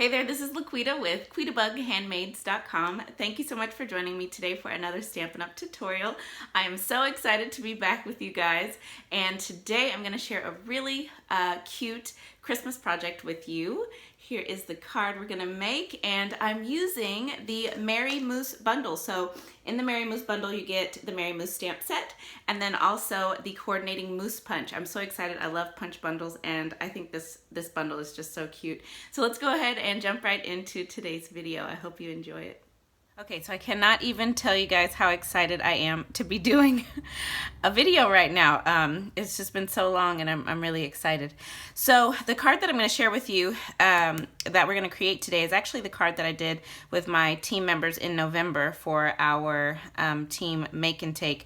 Hey there, this is LaQuita with QuitaBugHandmaids.com. Thank you so much for joining me today for another Stampin' Up! Tutorial. I am so excited to be back with you guys, and today I'm going to share a really cute Christmas project with you. Here is the card we're going to make, and I'm using the Merry Moose bundle. So in the Merry Moose bundle you get the Merry Moose stamp set and then also the coordinating moose punch. I'm so excited. I love punch bundles and I think this bundle is just so cute. So let's go ahead and jump right into today's video. I hope you enjoy it. Okay, so I cannot even tell you guys how excited I am to be doing a video right now. It's just been so long and I'm really excited. So the card that I'm going to share with you that we're going to create today is actually the card that I did with my team members in November for our team make and take.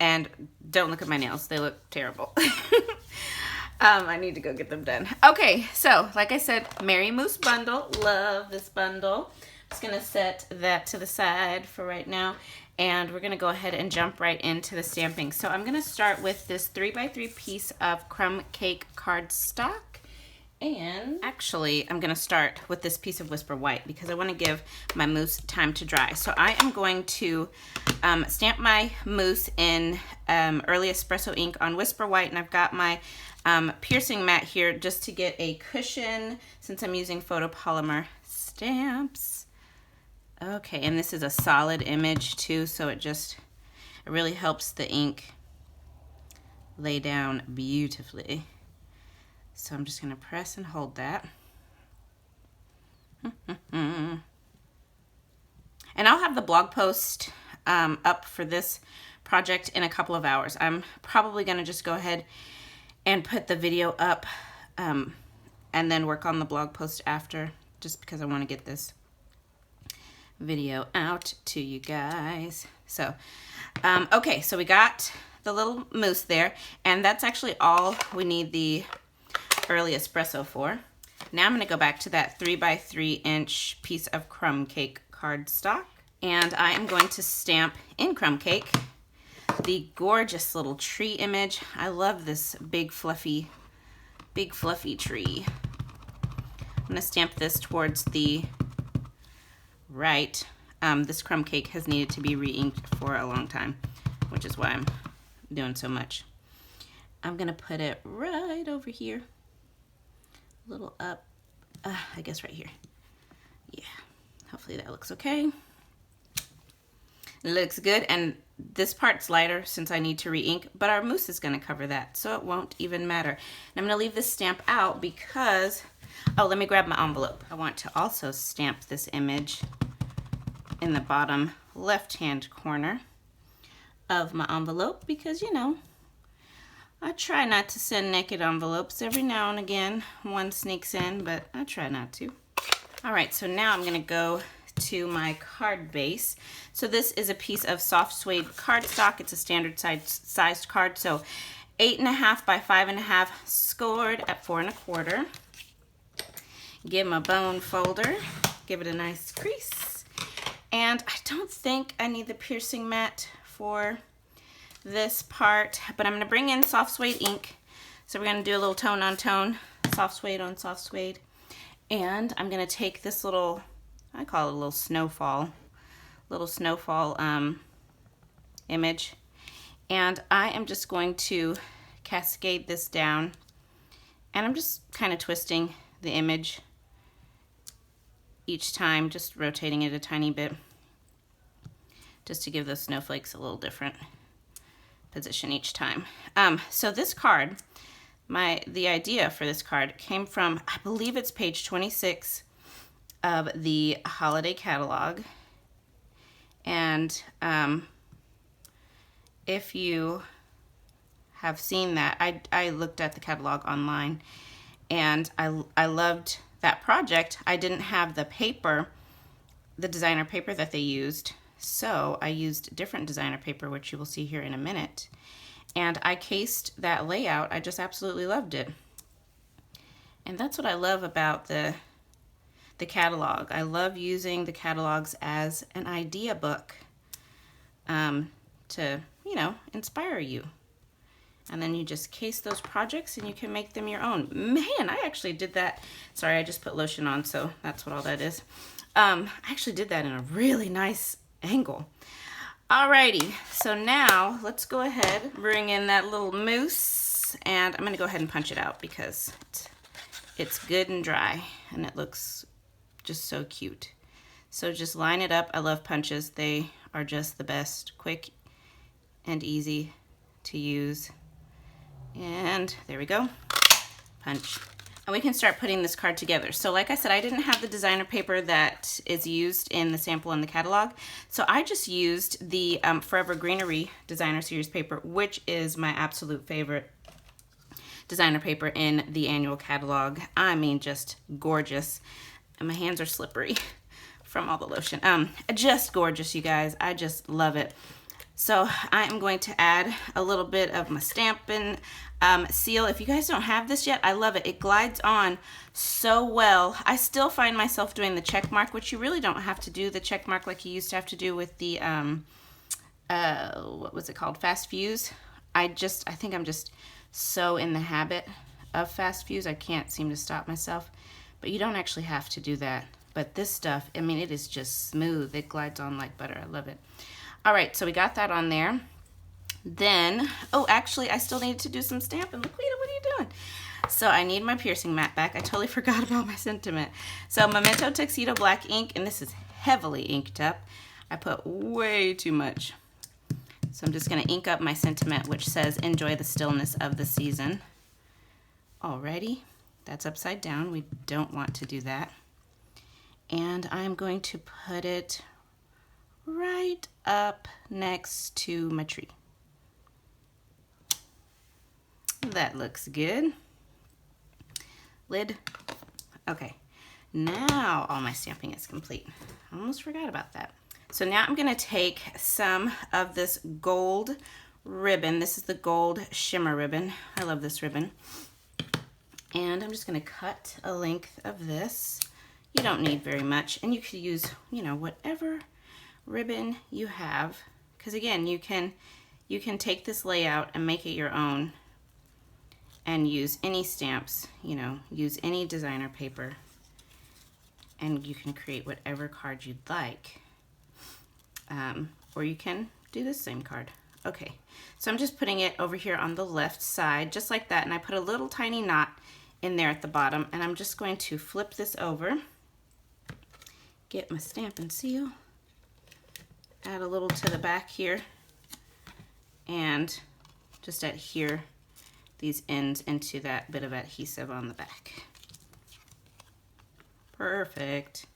And don't look at my nails, they look terrible. I need to go get them done. Okay, so like I said, Merry Moose bundle, love this bundle. Just gonna set that to the side for right now, and we're gonna go ahead and jump right into the stamping. So I'm gonna start with this 3x3 piece of crumb cake cardstock, and actually I'm gonna start with this piece of Whisper White because I want to give my mousse time to dry. So I am going to stamp my mousse in early espresso ink on Whisper White, and I've got my piercing mat here just to get a cushion since I'm using photopolymer stamps. Okay, and this is a solid image too, so it really helps the ink lay down beautifully. So I'm just going to press and hold that. And I'll have the blog post up for this project in a couple of hours. I'm probably going to just go ahead and put the video up and then work on the blog post after, just because I want to get this video out to you guys. So okay, so we got the little mousse there, and that's actually all we need the early espresso for. Now I'm going to go back to that 3x3 inch piece of crumb cake cardstock, and I am going to stamp in crumb cake the gorgeous little tree image. I love this big fluffy tree. I'm going to stamp this towards the right. This crumb cake has needed to be re-inked for a long time, which is why I'm doing so much. I'm gonna put it right over here, a little up, I guess right here. Yeah, hopefully that looks okay. It looks good, and this part's lighter since I need to re-ink, but our mousse is gonna cover that, so it won't even matter. And I'm gonna leave this stamp out because, oh, let me grab my envelope. I want to also stamp this image in the bottom left-hand corner of my envelope because, you know, I try not to send naked envelopes. Every now and again one sneaks in, but I try not to. All right, so now I'm gonna go to my card base. So this is a piece of soft suede cardstock. It's a standard sized card, so 8.5 by 5.5, scored at 4 1/4. Give my bone folder, give it a nice crease. And I don't think I need the piercing mat for this part, but I'm gonna bring in soft suede ink. So we're gonna do a little tone on tone, soft suede on soft suede. And I'm gonna take this little, I call it a little snowfall image. And I am just going to cascade this down, and I'm just kind of twisting the image each time, just rotating it a tiny bit, just to give those snowflakes a little different position each time. So this card, the idea for this card came from, I believe it's page 26 of the holiday catalog. And if you have seen that, I looked at the catalog online, and I loved that project. I didn't have the paper, the designer paper that they used, so I used different designer paper, which you will see here in a minute, and I cased that layout. I just absolutely loved it, and that's what I love about the catalog. I love using the catalogs as an idea book to, you know, inspire you And then you just case those projects and you can make them your own. Man, I actually did that. Sorry, I just put lotion on, so that's what all that is. I actually did that in a really nice angle. Alrighty, so now let's go ahead, bring in that little mousse, and I'm gonna go ahead and punch it out because it's good and dry and it looks just so cute. So just line it up. I love punches. They are just the best, quick and easy to use. And there we go, punch. And we can start putting this card together. So like I said, I didn't have the designer paper that is used in the sample in the catalog. So I just used the Forever Greenery designer series paper, which is my absolute favorite designer paper in the annual catalog. I mean, just gorgeous. And my hands are slippery from all the lotion. Just gorgeous, you guys. I just love it. So I am going to add a little bit of my Stampin' seal. If you guys don't have this yet, I love it. It glides on so well. I still find myself doing the check mark, which you really don't have to do the check mark like you used to have to do with the, what was it called? Fast Fuse. I think I'm just so in the habit of Fast Fuse. I can't seem to stop myself. But you don't actually have to do that. But this stuff, I mean, it is just smooth. It glides on like butter. I love it. All right, so we got that on there. Then, oh, actually, I still needed to do some Stampin'. LaQuita, what are you doing? So I need my piercing mat back. I totally forgot about my sentiment. So Memento Tuxedo Black ink, and this is heavily inked up. I put way too much. So I'm just gonna ink up my sentiment, which says, enjoy the stillness of the season. Alrighty, that's upside down. We don't want to do that. And I'm going to put it right up next to my tree. That looks good. Lid. Okay, now all my stamping is complete. I almost forgot about that. So now I'm gonna take some of this gold ribbon. This is the gold shimmer ribbon. I love this ribbon. And I'm just gonna cut a length of this. You don't need very much, and you could use, you know, whatever ribbon you have, because again, you can take this layout and make it your own and use any stamps, you know, use any designer paper, and you can create whatever card you'd like. Or you can do this same card. Okay, so I'm just putting it over here on the left side, just like that, and I put a little tiny knot in there at the bottom, and I'm just going to flip this over, get my Stampin' seal, add a little to the back here, and just adhere these ends into that bit of adhesive on the back. Perfect.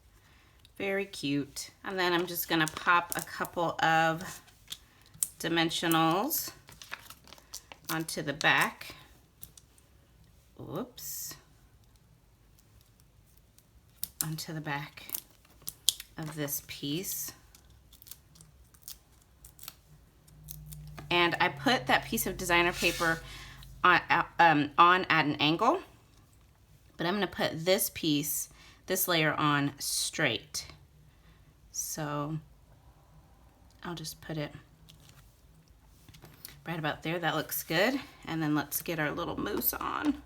Very cute. And then I'm just gonna pop a couple of dimensionals onto the back. Whoops. Onto the back of this piece. And I put that piece of designer paper on at an angle, but I'm gonna put this piece, this layer on straight. So I'll just put it right about there. That looks good. And then let's get our little mousse on.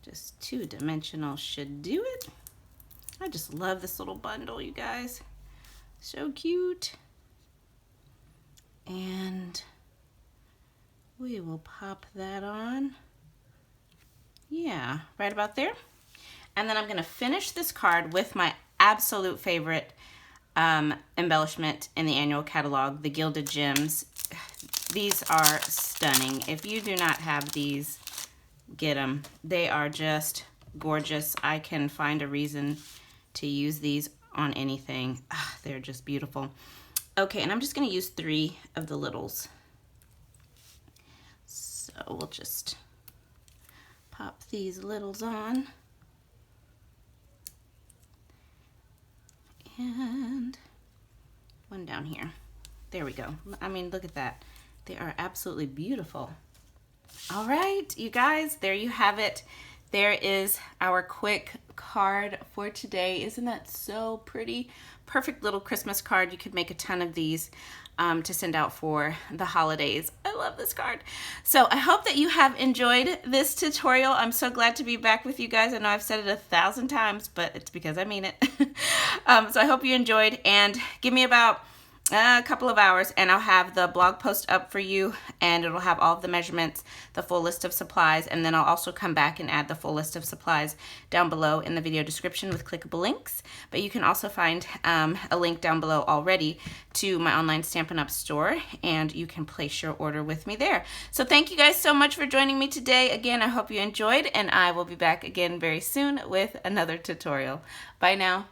Just 2-dimensional should do it. I just love this little bundle, you guys. So cute. And we will pop that on. Yeah, right about there. And then I'm gonna finish this card with my absolute favorite embellishment in the annual catalog, the Gilded Gems. These are stunning. If you do not have these, get them. They are just gorgeous. I can find a reason to use these on anything. They're just beautiful. Okay, and I'm just gonna use 3 of the littles. So we'll just pop these littles on. And one down here. There we go. I mean, look at that. They are absolutely beautiful. All right, you guys, there you have it. There is our quick card for today. Isn't that so pretty? Perfect little Christmas card. You could make a ton of these. to send out for the holidays. I love this card. So I hope that you have enjoyed this tutorial. I'm so glad to be back with you guys. I know I've said it 1,000 times, but it's because I mean it. So I hope you enjoyed, and give me about a couple of hours and I'll have the blog post up for you, and it'll have all of the measurements, the full list of supplies, and then I'll also come back and add the full list of supplies down below in the video description with clickable links. But you can also find a link down below already to my online Stampin' Up! Store, and you can place your order with me there. So thank you guys so much for joining me today. Again, I hope you enjoyed, and I will be back again very soon with another tutorial. Bye now.